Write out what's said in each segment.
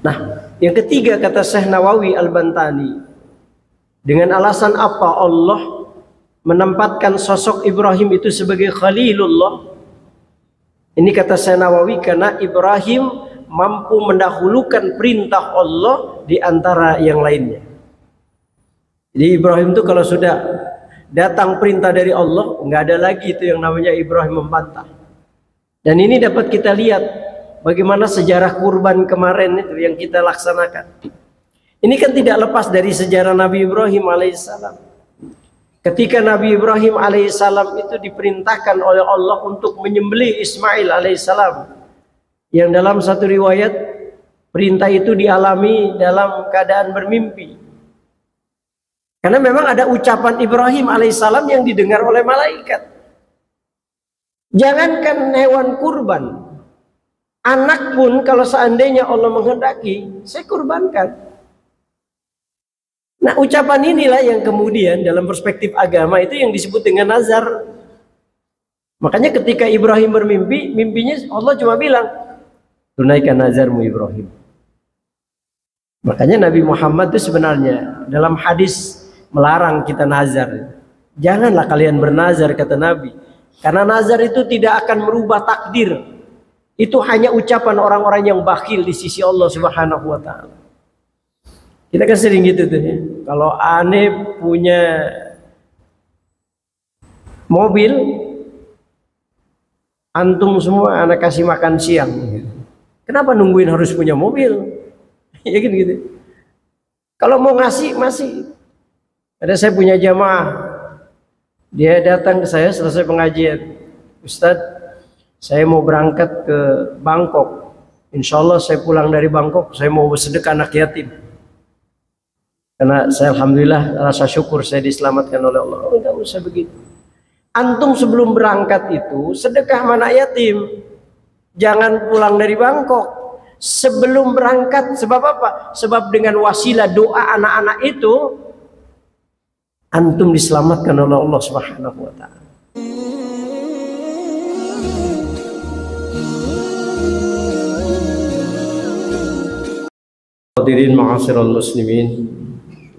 Nah, yang ketiga kata Syekh Nawawi Al-Bantani, dengan alasan apa Allah menempatkan sosok Ibrahim itu sebagai Khalilullah? Ini kata Syekh Nawawi, karena Ibrahim mampu mendahulukan perintah Allah di antara yang lainnya. Jadi Ibrahim itu kalau sudah datang perintah dari Allah, nggak ada lagi itu yang namanya Ibrahim membantah. Dan ini dapat kita lihat bagaimana sejarah kurban kemarin itu yang kita laksanakan. Ini kan tidak lepas dari sejarah Nabi Ibrahim alaihissalam. Ketika Nabi Ibrahim alaihissalam itu diperintahkan oleh Allah untuk menyembelih Ismail alaihissalam, yang dalam satu riwayat perintah itu dialami dalam keadaan bermimpi. Karena memang ada ucapan Ibrahim alaihissalam yang didengar oleh malaikat. Jangankan hewan kurban, anak pun kalau seandainya Allah menghendaki, saya kurbankan. Nah, ucapan inilah yang kemudian dalam perspektif agama itu yang disebut dengan nazar. Makanya ketika Ibrahim bermimpi, mimpinya Allah cuma bilang, tunaikan nazarmu Ibrahim. Makanya Nabi Muhammad itu sebenarnya dalam hadis melarang kita nazar. Janganlah kalian bernazar, kata Nabi, karena nazar itu tidak akan merubah takdir. Itu hanya ucapan orang-orang yang bakhil di sisi Allah Subhanahu wa taala. Kita kan sering gitu tuh ya. Kalau aneh punya mobil, antum semua anak kasih makan siang. Kenapa nungguin harus punya mobil? Ya gitu. Kalau mau ngasih masih. Ada saya punya jamaah, dia datang ke saya selesai pengajian, Ustadz, saya mau berangkat ke Bangkok. Insya Allah saya pulang dari Bangkok, saya mau bersedekah anak yatim. Karena saya alhamdulillah rasa syukur saya diselamatkan oleh Allah. Oh, enggak usah begitu. Antum sebelum berangkat itu sedekah anak yatim. Jangan pulang dari Bangkok sebelum berangkat. Sebab apa? Sebab dengan wasilah doa anak-anak itu antum diselamatkan oleh Allah Subhanahu wa taala. Hadirin ma'asyiral muslimin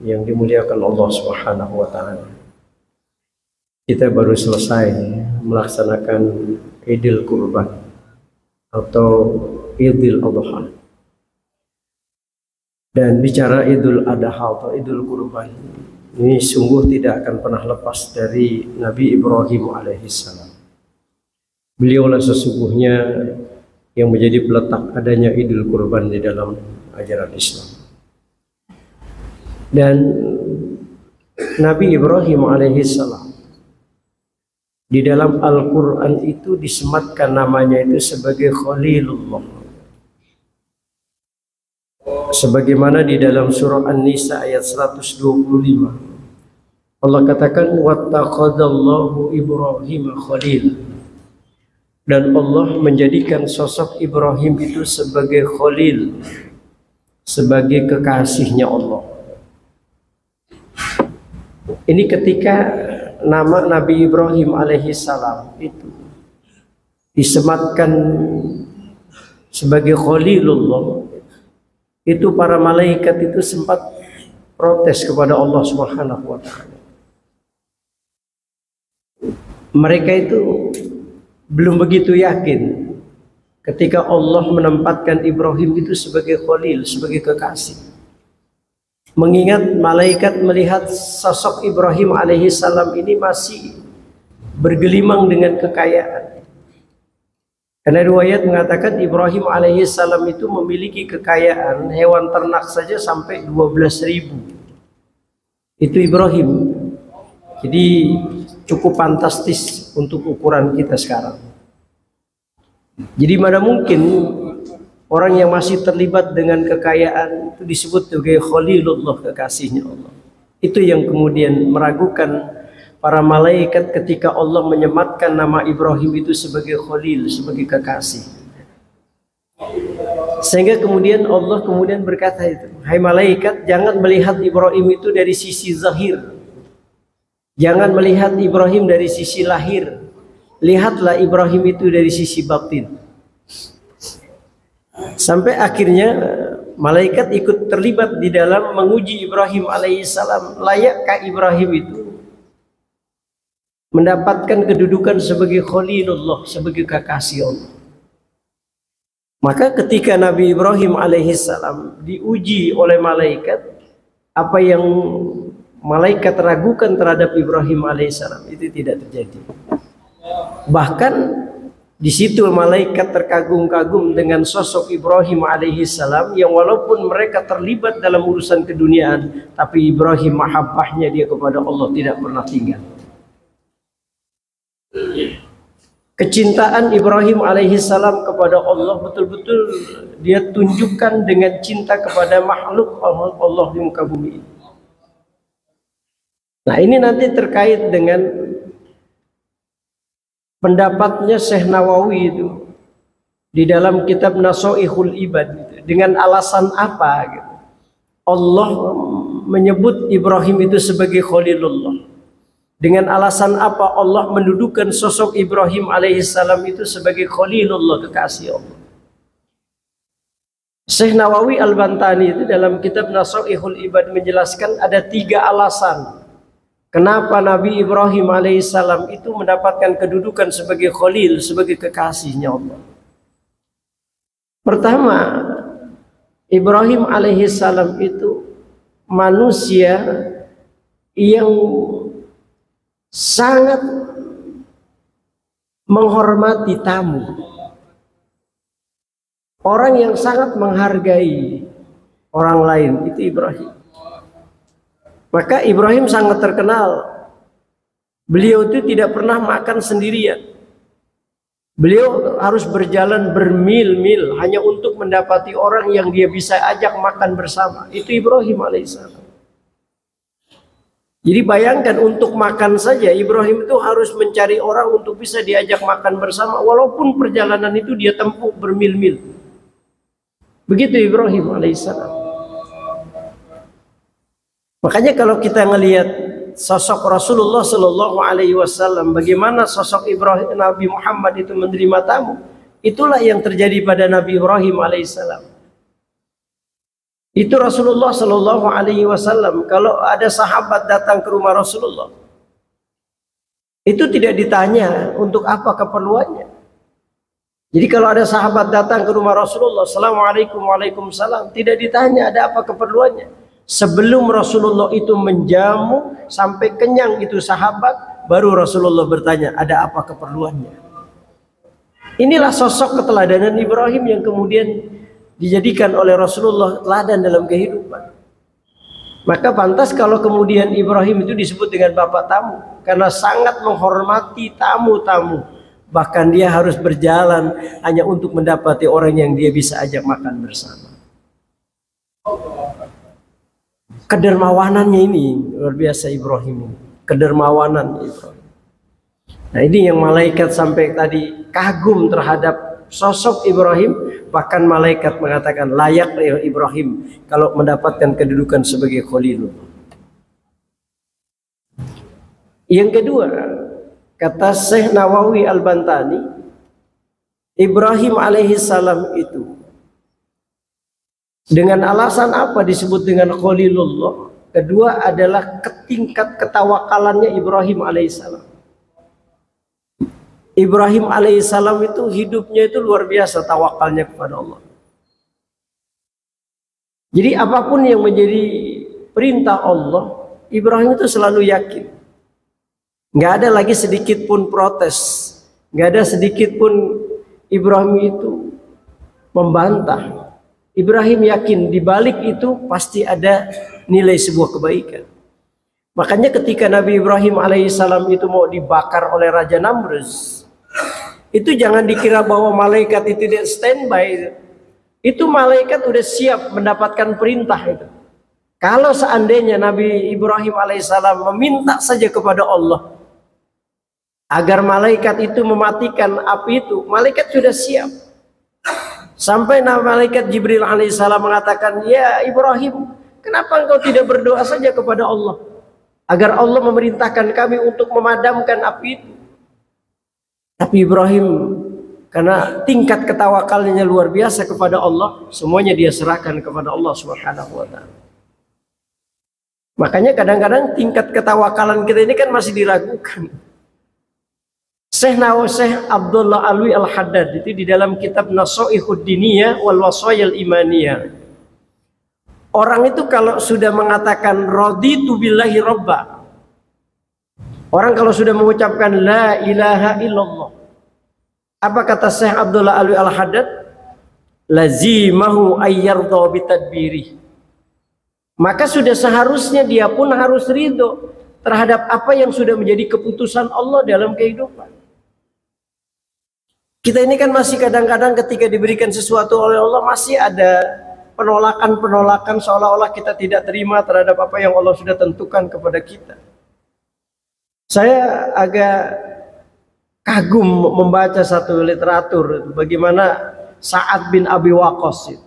yang dimuliakan Allah Subhanahu wa taala. Kita baru selesai melaksanakan Idul Kurban atau Idul Adha. Dan bicara Idul Adha atau Idul Kurban, ini sungguh tidak akan pernah lepas dari Nabi Ibrahim alaihissalam. Beliaulah sesungguhnya yang menjadi peletak adanya Idul Kurban di dalam ajaran Islam. Dan Nabi Ibrahim alaihissalam di dalam Al-Quran itu disematkan namanya itu sebagai Khalilullah. Sebagaimana di dalam surah An-Nisa ayat 125 Allah katakan wattaqadallahu Ibrahim khalil, dan Allah menjadikan sosok Ibrahim itu sebagai khalil, sebagai kekasihnya Allah. Ini ketika nama Nabi Ibrahim alaihissalam itu disematkan sebagai Khalilullah, itu para malaikat itu sempat protes kepada Allah Subhanahu wa taala. Mereka itu belum begitu yakin ketika Allah menempatkan Ibrahim itu sebagai Khalil, sebagai kekasih. Mengingat malaikat melihat sosok Ibrahim alaihissalam ini masih bergelimang dengan kekayaan. Karena riwayat mengatakan Ibrahim alaihissalam itu memiliki kekayaan hewan ternak saja sampai 12.000. Itu Ibrahim. Jadi cukup fantastis untuk ukuran kita sekarang. Jadi mana mungkin orang yang masih terlibat dengan kekayaan itu disebut sebagai Khalilullah, kekasihnya Allah. Itu yang kemudian meragukan para malaikat ketika Allah menyematkan nama Ibrahim itu sebagai Khalil, sebagai kekasih. Sehingga kemudian Allah kemudian berkata itu, hai malaikat, jangan melihat Ibrahim itu dari sisi zahir, jangan melihat Ibrahim dari sisi lahir, lihatlah Ibrahim itu dari sisi batin. Sampai akhirnya malaikat ikut terlibat di dalam menguji Ibrahim alaihissalam. Layakkah Ibrahim itu mendapatkan kedudukan sebagai Khalilullah, sebagai kekasih Allah? Maka ketika Nabi Ibrahim alaihissalam diuji oleh malaikat, apa yang malaikat ragukan terhadap Ibrahim alaihissalam itu tidak terjadi. Bahkan di situ malaikat terkagum-kagum dengan sosok Ibrahim alaihissalam yang walaupun mereka terlibat dalam urusan keduniaan, tapi Ibrahim mahabbahnya dia kepada Allah tidak pernah tinggal. Kecintaan Ibrahim alaihissalam kepada Allah betul-betul dia tunjukkan dengan cinta kepada makhluk Allah di muka bumi ini. Nah, ini nanti terkait dengan pendapatnya Syekh Nawawi itu di dalam kitab Nasoihul Ibad gitu. Dengan alasan apa gitu Allah menyebut Ibrahim itu sebagai Khalilullah, dengan alasan apa Allah mendudukan sosok Ibrahim alaihissalam itu sebagai Khalilullah, kekasih Allah. Syekh Nawawi Al-Bantani itu dalam kitab Nasoihul Ibad menjelaskan ada 3 alasan kenapa Nabi Ibrahim alaihissalam itu mendapatkan kedudukan sebagai Khalil, sebagai kekasihnya Allah. Pertama, Ibrahim alaihissalam itu manusia yang sangat menghormati tamu, orang yang sangat menghargai orang lain, itu Ibrahim. Maka Ibrahim sangat terkenal. Beliau itu tidak pernah makan sendirian. Beliau harus berjalan bermil-mil hanya untuk mendapati orang yang dia bisa ajak makan bersama. Itu Ibrahim alaihissalam. Jadi bayangkan, untuk makan saja Ibrahim itu harus mencari orang untuk bisa diajak makan bersama, walaupun perjalanan itu dia tempuh bermil-mil. Begitu Ibrahim alaihissalam. Makanya kalau kita ngelihat sosok Rasulullah Shallallahu Alaihi Wasallam, bagaimana sosok Ibrahim, Nabi Muhammad itu menerima tamu, itulah yang terjadi pada Nabi Ibrahim alaihissalam. Itu Rasulullah Shallallahu Alaihi Wasallam, kalau ada sahabat datang ke rumah Rasulullah, itu tidak ditanya untuk apa keperluannya. Jadi kalau ada sahabat datang ke rumah Rasulullah, Assalamualaikum, Waalaikumsalam, tidak ditanya ada apa keperluannya. Sebelum Rasulullah itu menjamu sampai kenyang itu sahabat, baru Rasulullah bertanya ada apa keperluannya. Inilah sosok keteladanan Ibrahim yang kemudian dijadikan oleh Rasulullah teladan dalam kehidupan. Maka pantas kalau kemudian Ibrahim itu disebut dengan bapak tamu, karena sangat menghormati tamu-tamu. Bahkan dia harus berjalan hanya untuk mendapati orang yang dia bisa ajak makan bersama. Kedermawanannya ini luar biasa Ibrahim ini. Kedermawanan Ibrahim. Nah, ini yang malaikat sampai tadi kagum terhadap sosok Ibrahim. Bahkan malaikat mengatakan layak Ibrahim kalau mendapatkan kedudukan sebagai Khalilullah. Yang kedua, kata Syekh Nawawi Al-Bantani, Ibrahim alaihissalam itu dengan alasan apa disebut dengan Khalilullah? Kedua adalah tingkat ketawakalannya Ibrahim alaihissalam. Ibrahim alaihissalam itu hidupnya itu luar biasa tawakalnya kepada Allah. Jadi apapun yang menjadi perintah Allah, Ibrahim itu selalu yakin. Nggak ada lagi sedikit pun protes, nggak ada sedikit pun Ibrahim itu membantah. Ibrahim yakin di balik itu pasti ada nilai sebuah kebaikan. Makanya ketika Nabi Ibrahim alaihissalam itu mau dibakar oleh Raja Namrus, itu jangan dikira bahwa malaikat itu dia standby. Itu malaikat udah siap mendapatkan perintah itu. Kalau seandainya Nabi Ibrahim alaihissalam meminta saja kepada Allah agar malaikat itu mematikan api itu, malaikat sudah siap. Sampai malaikat Jibril alaihissalam mengatakan, ya Ibrahim, kenapa engkau tidak berdoa saja kepada Allah agar Allah memerintahkan kami untuk memadamkan api itu? Tapi Ibrahim Karena tingkat ketawakalnya luar biasa kepada Allah, semuanya dia serahkan kepada Allah Subhanahu wa taala. Makanya kadang-kadang tingkat ketawakalan kita ini kan masih diragukan. Syekh Abdullah Alwi Al-Haddad itu di dalam kitab Nasaihud Diniyah wal Wasayil Imaniyah. Orang itu kalau sudah mengatakan raditu billahi robba, orang kalau sudah mengucapkan la ilaha illallah, apa kata Syekh Abdullah Alwi Al-Haddad? Lazimahu ayyardha bitadbiri. Maka sudah seharusnya dia pun harus ridho terhadap apa yang sudah menjadi keputusan Allah dalam kehidupan. Kita ini kan masih kadang-kadang ketika diberikan sesuatu oleh Allah masih ada penolakan-penolakan, seolah-olah kita tidak terima terhadap apa yang Allah sudah tentukan kepada kita. Saya agak kagum membaca satu literatur bagaimana Sa'ad bin Abi Waqqas.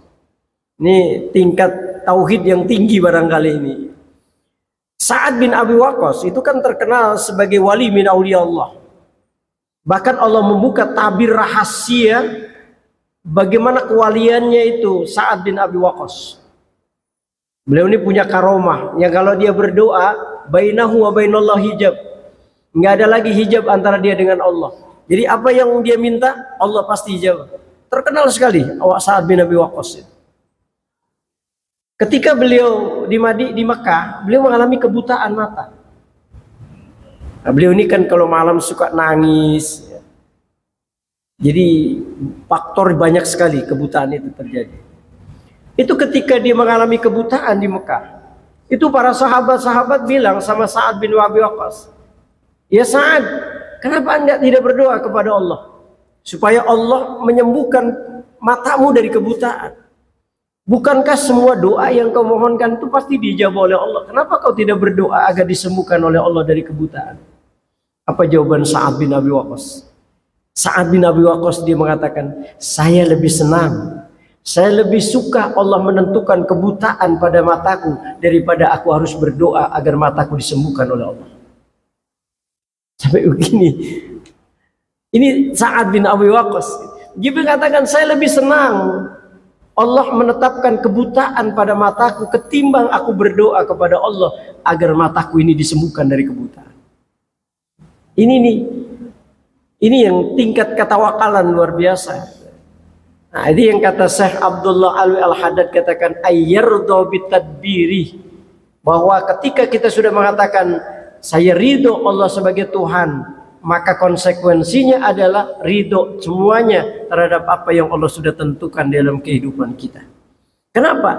Ini tingkat tauhid yang tinggi barangkali ini. Sa'ad bin Abi Waqqas itu kan terkenal sebagai wali min auliya Allah. Bahkan Allah membuka tabir rahasia bagaimana kewaliannya itu Sa'ad bin Abi Waqqas. Beliau ini punya karomah yang kalau dia berdoa bainahu wa bainallah hijab. Nggak ada lagi hijab antara dia dengan Allah. Jadi apa yang dia minta Allah pasti jawab. Terkenal sekali Sa'ad bin Abi Waqqas itu. Ketika beliau di Mekah, beliau mengalami kebutaan mata. Nah, beliau ini kan kalau malam suka nangis. Jadi faktor banyak sekali kebutaan itu terjadi. Itu ketika dia mengalami kebutaan di Mekah. Itu para sahabat-sahabat bilang sama Sa'ad bin Abi Waqqas, "Ya Sa'ad, kenapa Anda tidak berdoa kepada Allah supaya Allah menyembuhkan matamu dari kebutaan? Bukankah semua doa yang kau mohonkan itu pasti dijawab oleh Allah? Kenapa kau tidak berdoa agar disembuhkan oleh Allah dari kebutaan?" Apa jawaban Sa'ad bin Abi Waqqas? Sa'ad bin Abi Waqqas dia mengatakan, "Saya lebih senang, saya lebih suka Allah menentukan kebutaan pada mataku daripada aku harus berdoa agar mataku disembuhkan oleh Allah." Sampai begini. Ini Sa'ad bin Abi Waqqas. Dia mengatakan, "Saya lebih senang Allah menetapkan kebutaan pada mataku ketimbang aku berdoa kepada Allah agar mataku ini disembuhkan dari kebutaan." Ini yang tingkat ketawakalan luar biasa. Nah, ini yang kata Syekh Abdullah Alwi Al-Haddad katakan ayyardha bitadbiri, bahwa ketika kita sudah mengatakan saya ridho Allah sebagai Tuhan, maka konsekuensinya adalah ridho semuanya terhadap apa yang Allah sudah tentukan dalam kehidupan kita. Kenapa?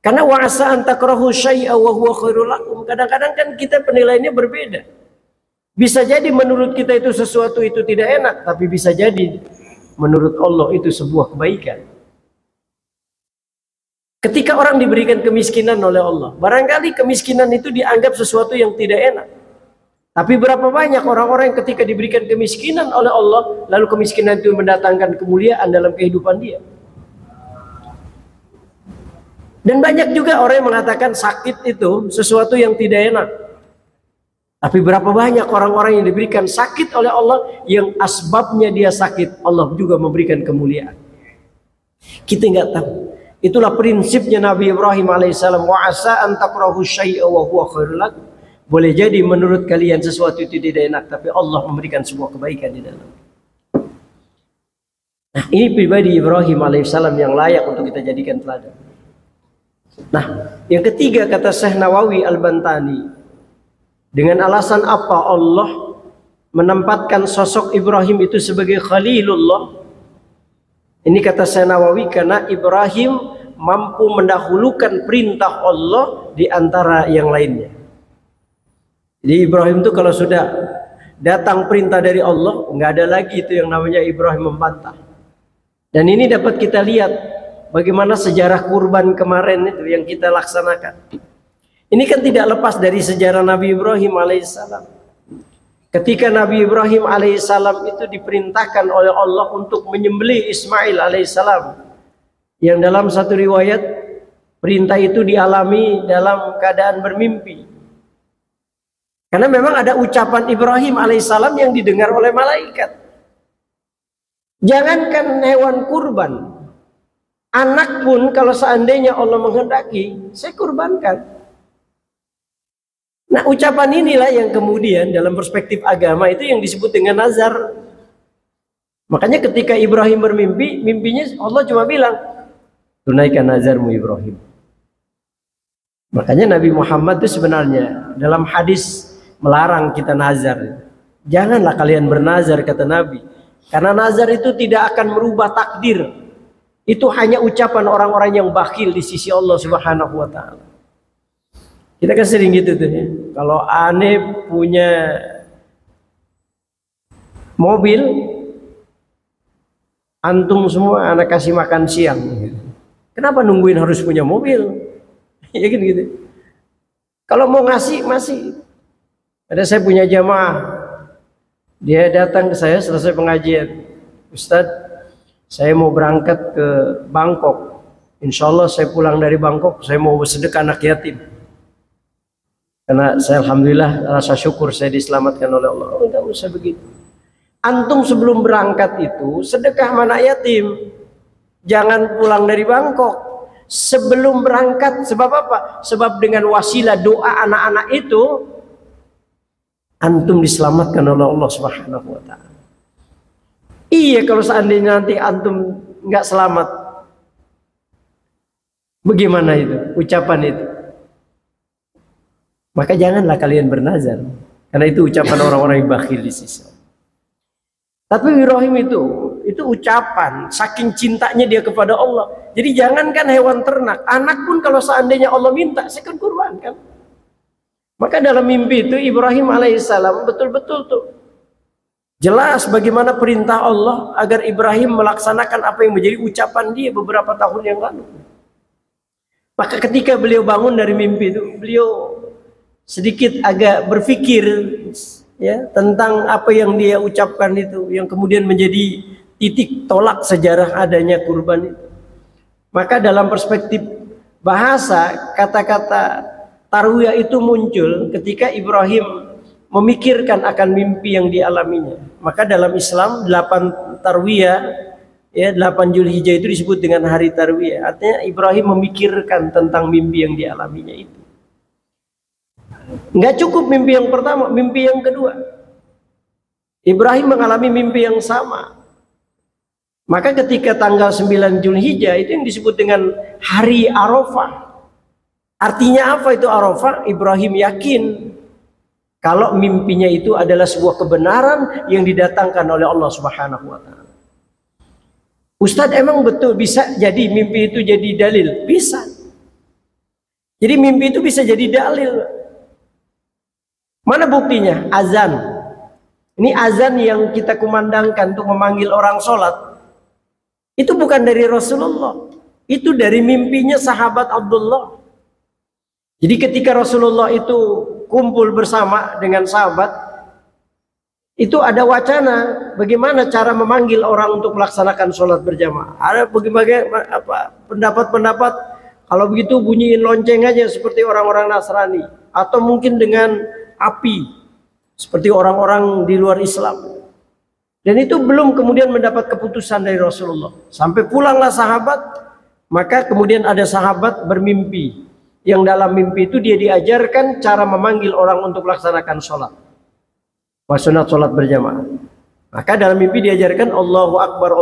Karena wa'asa an takrahu syai'a wa huwa khairul lakum. Kadang-kadang kan kita penilaiannya berbeda. Bisa jadi menurut kita itu sesuatu itu tidak enak, tapi bisa jadi menurut Allah itu sebuah kebaikan. Ketika orang diberikan kemiskinan oleh Allah, barangkali kemiskinan itu dianggap sesuatu yang tidak enak. Tapi berapa banyak orang-orang yang ketika diberikan kemiskinan oleh Allah, lalu kemiskinan itu mendatangkan kemuliaan dalam kehidupan dia. Dan banyak juga orang yang mengatakan sakit itu sesuatu yang tidak enak. Tapi berapa banyak orang-orang yang diberikan sakit oleh Allah yang asbabnya dia sakit, Allah juga memberikan kemuliaan. Kita nggak tahu. Itulah prinsipnya Nabi Ibrahim alaihissalam. Wa asa an takrahu syai'a wa huwa khairul lakum. Boleh jadi menurut kalian sesuatu itu tidak enak, tapi Allah memberikan sebuah kebaikan di dalam. Nah, ini pribadi Ibrahim alaihissalam yang layak untuk kita jadikan teladan. Nah, yang ketiga kata Syekh Nawawi Al-Bantani, dengan alasan apa Allah menempatkan sosok Ibrahim itu sebagai Khalilullah? Ini kata Syekh Nawawi, karena Ibrahim mampu mendahulukan perintah Allah di antara yang lainnya. Jadi Ibrahim itu kalau sudah datang perintah dari Allah, nggak ada lagi itu yang namanya Ibrahim membantah. Dan ini dapat kita lihat bagaimana sejarah kurban kemarin itu yang kita laksanakan. Ini kan tidak lepas dari sejarah Nabi Ibrahim alaihissalam. Ketika Nabi Ibrahim alaihissalam itu diperintahkan oleh Allah untuk menyembelih Ismail alaihissalam, yang dalam satu riwayat perintah itu dialami dalam keadaan bermimpi. Karena memang ada ucapan Ibrahim alaihissalam yang didengar oleh malaikat. Jangankan hewan kurban, anak pun kalau seandainya Allah menghendaki, saya kurbankan. Nah, ucapan inilah yang kemudian dalam perspektif agama itu yang disebut dengan nazar. Makanya ketika Ibrahim bermimpi, mimpinya Allah cuma bilang, tunaikan nazarmu Ibrahim. Makanya Nabi Muhammad itu sebenarnya dalam hadis melarang kita nazar. Janganlah kalian bernazar, kata Nabi. Karena nazar itu tidak akan merubah takdir. Itu hanya ucapan orang-orang yang bakhil di sisi Allah Subhanahu wa taala. Kita kan sering gitu tuh ya. Kalau aneh punya mobil, antum semua anak kasih makan siang. Kenapa nungguin harus punya mobil? Ya kan gitu. Kalau mau ngasih masih. Ada saya punya jamaah. Dia datang ke saya selesai pengajian. Ustadz, saya mau berangkat ke Bangkok. Insya Allah saya pulang dari Bangkok, saya mau bersedekah anak yatim. Karena saya alhamdulillah rasa syukur saya diselamatkan oleh Allah. Oh, enggak usah begitu. Antum sebelum berangkat itu sedekah anak yatim. Jangan pulang dari Bangkok. Sebelum berangkat, sebab apa? Sebab dengan wasilah doa anak-anak itu antum diselamatkan oleh Allah Subhanahu wa taala. Iya, kalau seandainya nanti antum nggak selamat, bagaimana itu ucapan itu? Maka janganlah kalian bernazar, karena itu ucapan orang-orang yang bakhil di sisi. Tapi Ibrahim itu ucapan saking cintanya dia kepada Allah. Jadi jangankan hewan ternak, anak pun kalau seandainya Allah minta, saya akan kurbankan. Maka dalam mimpi itu Ibrahim alaihissalam betul-betul tuh jelas bagaimana perintah Allah agar Ibrahim melaksanakan apa yang menjadi ucapan dia beberapa tahun yang lalu. Maka ketika beliau bangun dari mimpi itu, beliau sedikit agak berpikir ya tentang apa yang dia ucapkan itu, yang kemudian menjadi titik tolak sejarah adanya kurban itu. Maka dalam perspektif bahasa, kata-kata tarwiyah itu muncul ketika Ibrahim memikirkan akan mimpi yang dialaminya. Maka dalam Islam 8 tarwiyah ya 8 Zulhijjah itu disebut dengan hari tarwiyah. Artinya Ibrahim memikirkan tentang mimpi yang dialaminya itu. Enggak cukup mimpi yang pertama, mimpi yang kedua. Ibrahim mengalami mimpi yang sama. Maka ketika tanggal 9 Zulhijjah itu yang disebut dengan hari Arafah. Artinya apa itu Arafah? Ibrahim yakin kalau mimpinya itu adalah sebuah kebenaran yang didatangkan oleh Allah Subhanahu wa taala. Ustadz, emang betul bisa jadi mimpi itu jadi dalil? Bisa. Jadi mimpi itu bisa jadi dalil. Mana buktinya? Azan. Ini azan yang kita kumandangkan untuk memanggil orang sholat. Itu bukan dari Rasulullah. Itu dari mimpinya sahabat Abdullah. Jadi ketika Rasulullah itu kumpul bersama dengan sahabat, itu ada wacana bagaimana cara memanggil orang untuk melaksanakan sholat berjamaah. Ada berbagai pendapat-pendapat. Kalau begitu bunyiin lonceng aja seperti orang-orang Nasrani, atau mungkin dengan api seperti orang-orang di luar Islam. Dan itu belum kemudian mendapat keputusan dari Rasulullah. Sampai pulanglah sahabat, maka kemudian ada sahabat bermimpi. Yang dalam mimpi itu dia diajarkan cara memanggil orang untuk melaksanakan sholat. Sunat sholat berjamaah. Maka dalam mimpi diajarkan Allahu Akbar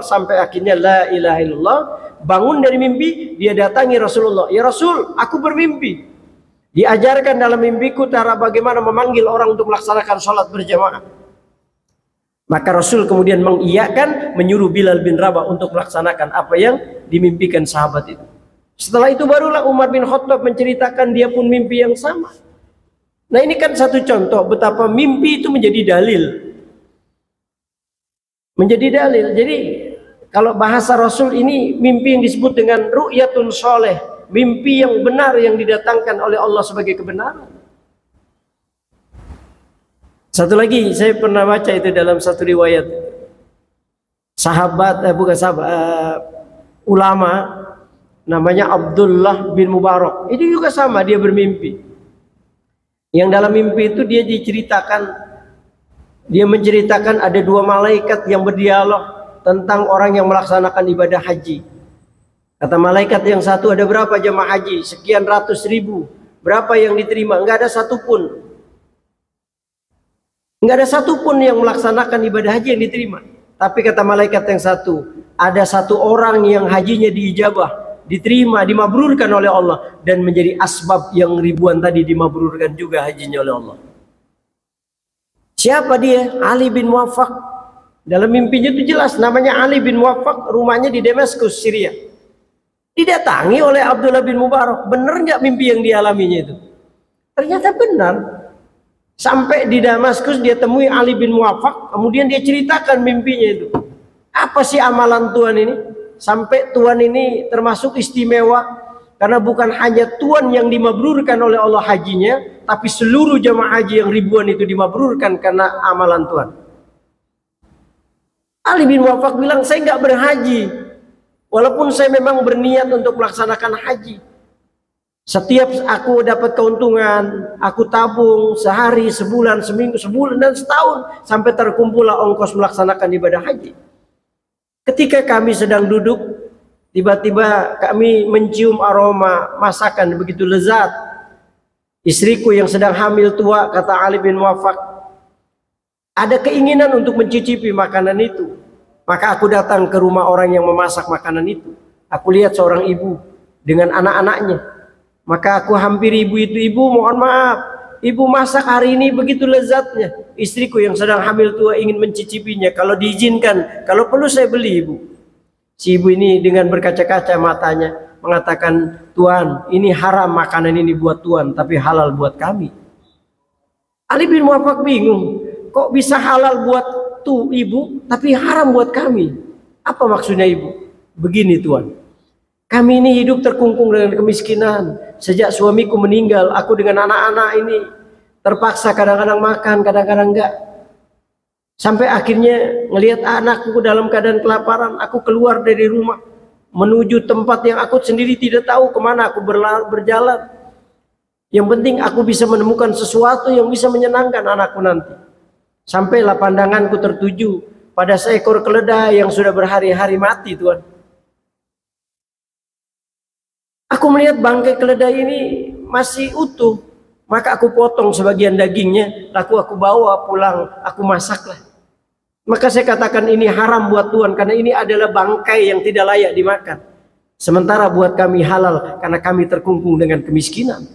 sampai akhirnya la ilaha illallah. Bangun dari mimpi, dia datangi Rasulullah. Ya Rasul, aku bermimpi. Diajarkan dalam mimpiku cara bagaimana memanggil orang untuk melaksanakan sholat berjamaah. Maka Rasul kemudian mengiyakan, menyuruh Bilal bin Rabah untuk melaksanakan apa yang dimimpikan sahabat itu. Setelah itu barulah Umar bin Khattab menceritakan dia pun mimpi yang sama. Nah, ini kan satu contoh betapa mimpi itu menjadi dalil. Menjadi dalil. Jadi kalau bahasa Rasul ini mimpi yang disebut dengan ru'yatun sholeh. Mimpi yang benar yang didatangkan oleh Allah sebagai kebenaran. Satu lagi saya pernah baca itu dalam satu riwayat. Ulama namanya Abdullah bin Mubarak. Itu juga sama, dia bermimpi. Yang dalam mimpi itu dia menceritakan ada 2 malaikat yang berdialog. tentang orang yang melaksanakan ibadah haji. Kata malaikat yang satu, ada berapa jamaah haji? Sekian ratus ribu. Berapa yang diterima? Enggak ada satupun. Enggak ada satupun yang melaksanakan ibadah haji yang diterima. Tapi kata malaikat yang satu, ada satu orang yang hajinya diijabah, diterima, dimabrurkan oleh Allah, dan menjadi asbab yang ribuan tadi dimabrurkan juga hajinya oleh Allah. Siapa dia? Ali bin Muwaffaq. Dalam mimpinya itu jelas namanya Ali bin Muwaffaq, rumahnya di Damaskus, Syria. Didatangi oleh Abdullah bin Mubarak. Benar nggak mimpi yang dialaminya itu? Ternyata benar. Sampai di Damaskus dia temui Ali bin Muwaffaq, kemudian dia ceritakan mimpinya itu. Apa sih amalan Tuhan ini? Sampai Tuhan ini termasuk istimewa, karena bukan hanya Tuhan yang dimabrurkan oleh Allah hajinya, tapi seluruh jamaah haji yang ribuan itu dimabrurkan karena amalan Tuhan. Ali bin Muwaffaq bilang, saya nggak berhaji, walaupun saya memang berniat untuk melaksanakan haji. Setiap aku dapat keuntungan, aku tabung sehari, sebulan, seminggu, sebulan, dan setahun, sampai terkumpullah ongkos melaksanakan ibadah haji. Ketika kami sedang duduk, tiba-tiba kami mencium aroma masakan begitu lezat. Istriku yang sedang hamil tua, kata Ali bin Muwaffaq, ada keinginan untuk mencicipi makanan itu. Maka aku datang ke rumah orang yang memasak makanan itu. Aku lihat seorang ibu dengan anak-anaknya. Maka aku hampiri ibu itu, ibu mohon maaf, ibu masak hari ini begitu lezatnya. Istriku yang sedang hamil tua ingin mencicipinya. Kalau diizinkan, kalau perlu saya beli ibu. Si ibu ini dengan berkaca-kaca matanya mengatakan, Tuhan, ini haram makanan ini buat Tuhan, tapi halal buat kami. Ali bin Muwaffaq bingung, kok bisa halal buat tuh ibu, tapi haram buat kami? Apa maksudnya ibu? Begini Tuhan, kami ini hidup terkungkung dengan kemiskinan. Sejak suamiku meninggal, aku dengan anak-anak ini terpaksa kadang-kadang makan, kadang-kadang enggak. Sampai akhirnya ngelihat anakku dalam keadaan kelaparan, aku keluar dari rumah menuju tempat yang aku sendiri tidak tahu kemana aku berjalan. Yang penting aku bisa menemukan sesuatu yang bisa menyenangkan anakku nanti. Sampailah pandanganku tertuju pada seekor keledai yang sudah berhari-hari mati, Tuhan. Aku melihat bangkai keledai ini masih utuh, maka aku potong sebagian dagingnya, lalu aku bawa pulang, aku masaklah. Maka saya katakan ini haram buat Tuhan, karena ini adalah bangkai yang tidak layak dimakan. Sementara buat kami halal, karena kami terkungkung dengan kemiskinan.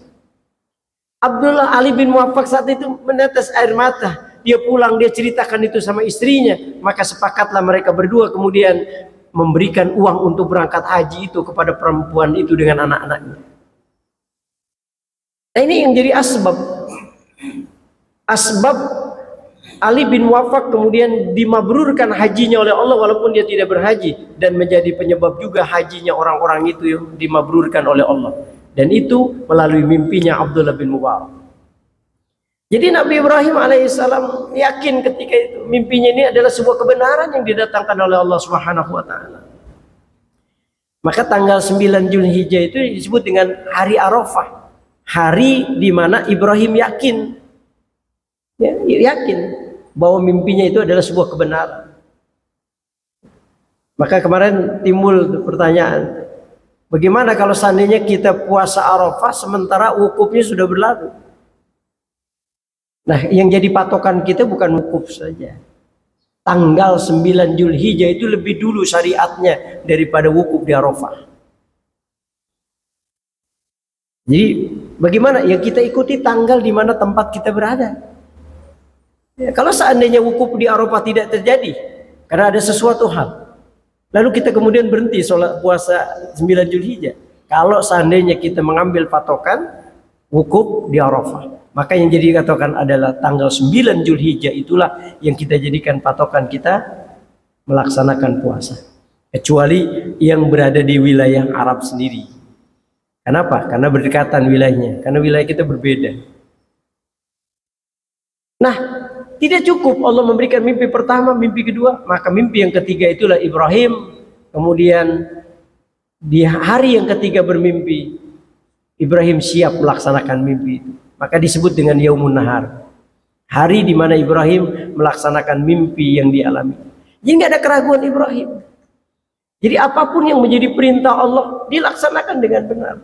Abdullah Ali bin Muwaffaq saat itu menetes air mata. Dia pulang, dia ceritakan itu sama istrinya. Maka sepakatlah mereka berdua kemudian memberikan uang untuk berangkat haji itu kepada perempuan itu dengan anak-anaknya. Nah, ini yang jadi asbab. Asbab Ali bin Muwaffaq kemudian dimabrurkan hajinya oleh Allah walaupun dia tidak berhaji, dan menjadi penyebab juga hajinya orang-orang itu yang dimabrurkan oleh Allah. Dan itu melalui mimpinya Abdullah bin Mubarak. Jadi Nabi Ibrahim alaihissalam yakin ketika itu mimpinya ini adalah sebuah kebenaran yang didatangkan oleh Allah Subhanahu wa taala. Maka tanggal 9 Zulhijjah itu disebut dengan hari Arafah. Hari di mana Ibrahim yakin, yakin bahwa mimpinya itu adalah sebuah kebenaran. Maka kemarin timbul pertanyaan, bagaimana kalau seandainya kita puasa Arafah sementara wukufnya sudah berlalu? Nah, yang jadi patokan kita bukan wukuf saja. Tanggal 9 Zulhijjah itu lebih dulu syariatnya daripada wukuf di Arafah. Jadi bagaimana? Ya kita ikuti tanggal di mana tempat kita berada. Ya, kalau seandainya wukuf di Arafah tidak terjadi karena ada sesuatu hal, lalu kita kemudian berhenti sholat puasa 9 Zulhijjah. Kalau seandainya kita mengambil patokan wukuf di Arafah, maka yang jadi patokan adalah tanggal 9 Zulhijjah, itulah yang kita jadikan patokan kita melaksanakan puasa. Kecuali yang berada di wilayah Arab sendiri. Kenapa? Karena berdekatan wilayahnya. Karena wilayah kita berbeda. Nah, tidak cukup Allah memberikan mimpi pertama, mimpi kedua, maka mimpi yang ketiga itulah Ibrahim. Kemudian di hari yang ketiga bermimpi, Ibrahim siap melaksanakan mimpi itu. Maka disebut dengan Yaumun Nahar. Hari di mana Ibrahim melaksanakan mimpi yang dialami. Jadi nggak ada keraguan Ibrahim. Jadi apapun yang menjadi perintah Allah dilaksanakan dengan benar.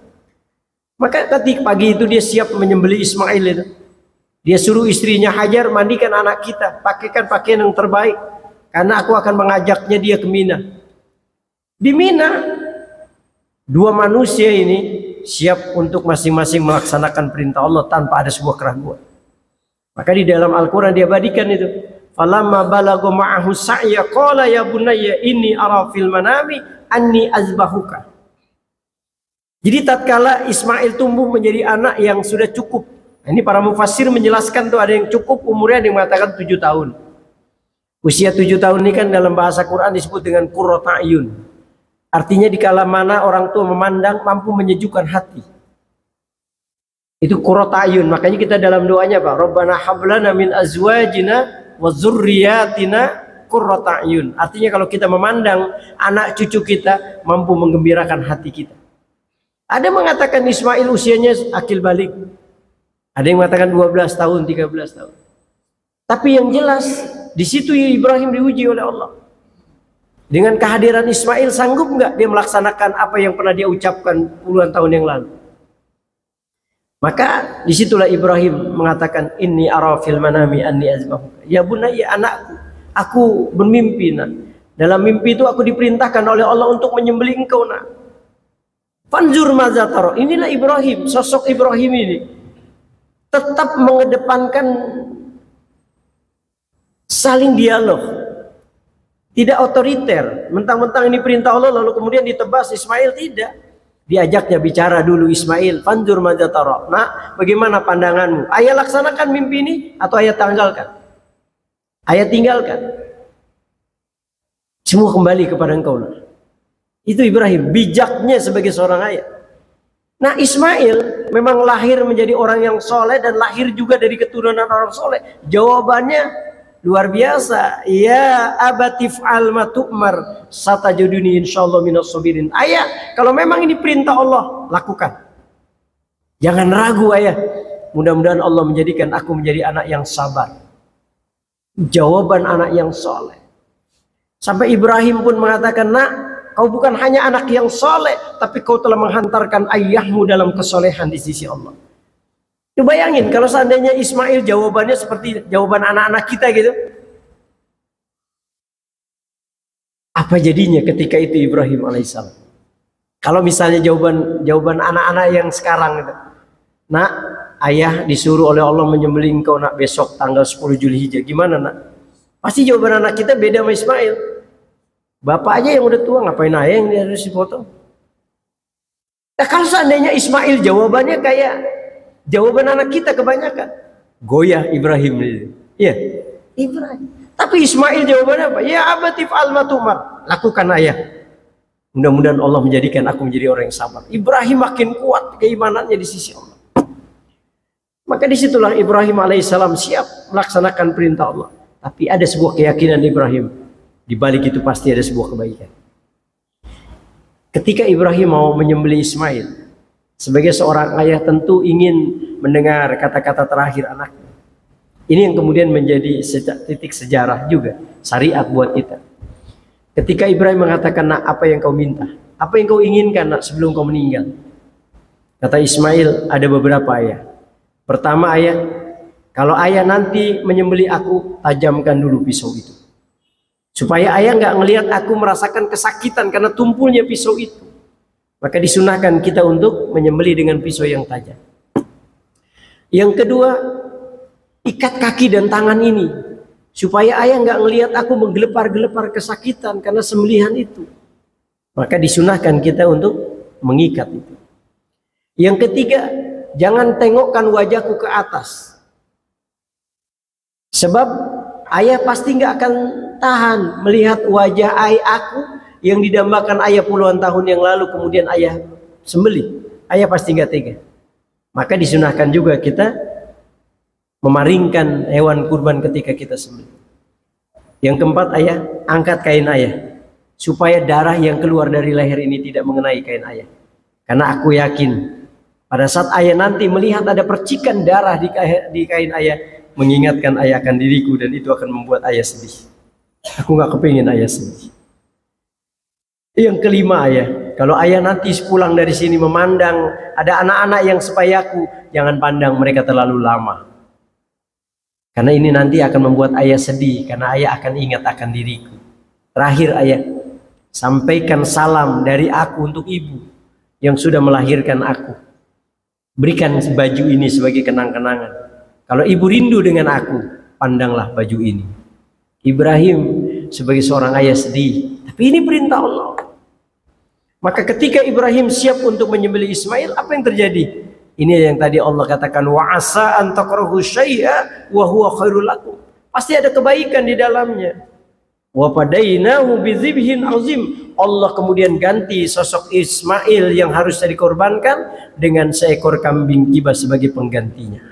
Maka ketika pagi itu dia siap menyembelih Ismail itu. Dia suruh istrinya Hajar, mandikan anak kita, pakaikan pakaian yang terbaik, karena aku akan mengajaknya dia ke Mina. Di Mina, dua manusia ini siap untuk masing-masing melaksanakan perintah Allah tanpa ada sebuah keraguan. Maka di dalam Al-Quran dia badikan itu. Falamma balagu ma'ahu sa'ya qala ya bunayya inni ara fil manami anni azbahuka. Jadi tatkala Ismail tumbuh menjadi anak yang sudah cukup. Ini para mufassir menjelaskan tuh ada yang cukup umurnya, ada yang mengatakan 7 tahun. Usia 7 tahun ini kan dalam bahasa Quran disebut dengan qurratu a'yun. Artinya dikala mana orang tua memandang mampu menyejukkan hati. Itu qurratu a'yun. Makanya kita dalam doanya Pak, Rabbana hablana min azwajina wa dzurriyyatina qurratu a'yun. Artinya kalau kita memandang anak cucu kita mampu menggembirakan hati kita. Ada mengatakan Ismail usianya akil balik. Ada yang mengatakan 12 tahun, 13 tahun. Tapi yang jelas di situ Ibrahim diuji oleh Allah. Dengan kehadiran Ismail sanggup nggak dia melaksanakan apa yang pernah dia ucapkan puluhan tahun yang lalu? Maka disitulah Ibrahim mengatakan inni ara fil manami anni azbahuka. Ya bunayya anakku, aku bermimpi nak. Dalam mimpi itu aku diperintahkan oleh Allah untuk menyembelih engkau nak. Fanzur madza tara. Inilah Ibrahim, sosok Ibrahim ini tetap mengedepankan saling dialog, tidak otoriter. Mentang-mentang ini perintah Allah lalu kemudian ditebas Ismail, tidak. Diajaknya bicara dulu Ismail, fanzur madza tara. Nah, bagaimana pandanganmu? Ayah laksanakan mimpi ini atau ayah tanggalkan? Ayah tinggalkan. Semua kembali kepada engkau. Nah. Itu Ibrahim, bijaknya sebagai seorang ayah. Nah Ismail memang lahir menjadi orang yang soleh dan lahir juga dari keturunan orang soleh. Jawabannya luar biasa. Ya abatif al matu'mar satajuduni insyaallah minas sabirin. Ayah, kalau memang ini perintah Allah, lakukan. Jangan ragu ayah. Mudah-mudahan Allah menjadikan aku menjadi anak yang sabar. Jawaban anak yang soleh. Sampai Ibrahim pun mengatakan, nak, kau bukan hanya anak yang soleh, tapi kau telah menghantarkan ayahmu dalam kesolehan di sisi Allah. Coba bayangin kalau seandainya Ismail jawabannya seperti jawaban anak-anak kita gitu. Apa jadinya ketika itu Ibrahim alaihissalam? Kalau misalnya jawaban anak-anak yang sekarang gitu. Nak, ayah disuruh oleh Allah menyembelih engkau nak besok tanggal 10 Zulhijjah. Gimana nak? Pasti jawaban anak kita beda sama Ismail. Bapak aja yang udah tua, ngapain ayah yang harus dipotong? Nah, kalau seandainya Ismail jawabannya kayak jawaban anak kita kebanyakan, goyah Ibrahim. Iya, Ibrahim. Tapi Ismail jawabannya apa? Ya abatif al-matumar, lakukan ayah. Mudah-mudahan Allah menjadikan aku menjadi orang yang sabar. Ibrahim makin kuat keimanannya di sisi Allah. Maka disitulah Ibrahim alaihissalam siap melaksanakan perintah Allah. Tapi ada sebuah keyakinan Ibrahim. Di balik itu pasti ada sebuah kebaikan. Ketika Ibrahim mau menyembelih Ismail, sebagai seorang ayah tentu ingin mendengar kata-kata terakhir anaknya. Ini yang kemudian menjadi titik sejarah juga, syariat buat kita. Ketika Ibrahim mengatakan, nak, apa yang kau minta? Apa yang kau inginkan nak sebelum kau meninggal? Kata Ismail, ada beberapa ayah. Pertama ayah, kalau ayah nanti menyembelih aku, tajamkan dulu pisau itu. Supaya ayah nggak ngelihat aku merasakan kesakitan karena tumpulnya pisau itu. Maka disunahkan kita untuk menyembelih dengan pisau yang tajam. Yang kedua, ikat kaki dan tangan ini. Supaya ayah nggak ngelihat aku menggelepar-gelepar kesakitan karena sembelihan itu. Maka disunahkan kita untuk mengikat itu. Yang ketiga, jangan tengokkan wajahku ke atas. Sebab ayah pasti nggak akan tahan melihat wajah aku yang didambakan ayah puluhan tahun yang lalu kemudian ayah sembelih. Ayah pasti nggak tega. Maka disunahkan juga kita memaringkan hewan kurban ketika kita sembelih. Yang keempat ayah, angkat kain ayah supaya darah yang keluar dari leher ini tidak mengenai kain ayah. Karena aku yakin pada saat ayah nanti melihat ada percikan darah di kain ayah, mengingatkan ayah akan diriku dan itu akan membuat ayah sedih. Aku nggak kepingin ayah sedih. Yang kelima ayah, kalau ayah nanti pulang dari sini memandang ada anak-anak yang sepayaku, jangan pandang mereka terlalu lama. Karena ini nanti akan membuat ayah sedih, karena ayah akan ingat akan diriku. Terakhir ayah, sampaikan salam dari aku untuk ibu yang sudah melahirkan aku. Berikan baju ini sebagai kenang-kenangan. Kalau ibu rindu dengan aku, pandanglah baju ini. Ibrahim sebagai seorang ayah sedih, tapi ini perintah Allah. Maka ketika Ibrahim siap untuk menyembelih Ismail, apa yang terjadi? Ini yang tadi Allah katakan, wa asa an takrahu syai'a wa huwa khairul lakum. Pasti ada kebaikan di dalamnya. Wa fadainahu bizibhin azim. Allah kemudian ganti sosok Ismail yang harus dikorbankan dengan seekor kambing kibas sebagai penggantinya.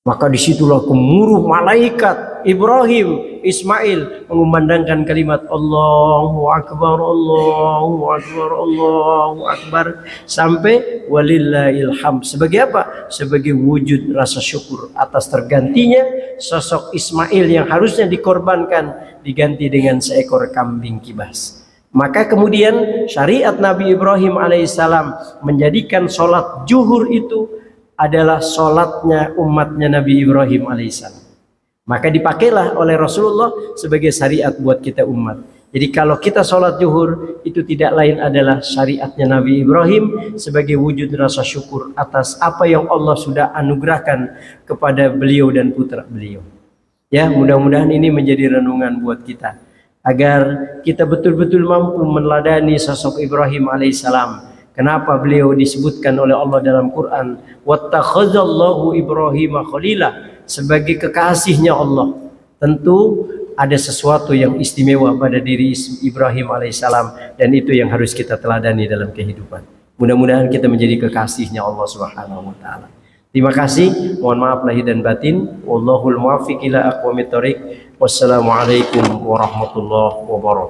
Maka disitulah gemuruh malaikat Ibrahim, Ismail mengumandangkan kalimat Allahu Akbar, Allahu Akbar, Allahu Akbar, sampai walillahil hamd. Sebagai apa? Sebagai wujud rasa syukur atas tergantinya sosok Ismail yang harusnya dikorbankan, diganti dengan seekor kambing kibas. Maka kemudian syariat Nabi Ibrahim alaihissalam menjadikan sholat zuhur itu adalah sholatnya umatnya Nabi Ibrahim alaihissalam. Maka dipakailah oleh Rasulullah sebagai syariat buat kita umat. Jadi kalau kita sholat zuhur, itu tidak lain adalah syariatnya Nabi Ibrahim sebagai wujud rasa syukur atas apa yang Allah sudah anugerahkan kepada beliau dan putra beliau. Ya, mudah-mudahan ini menjadi renungan buat kita, agar kita betul-betul mampu meneladani sosok Ibrahim alaihissalam. Kenapa beliau disebutkan oleh Allah dalam Quran, wattakhadzallahu Ibrahima khalila, sebagai kekasihnya Allah. Tentu ada sesuatu yang istimewa pada diri Ibrahim alaihissalam, dan itu yang harus kita teladani dalam kehidupan. Mudah-mudahan kita menjadi kekasihnya Allah Subhanahu wa taala. Terima kasih, mohon maaf lahir dan batin. Wallahul muwaffiq ila aqwamit thoriq. Wassalamualaikum warahmatullahi wabarakatuh.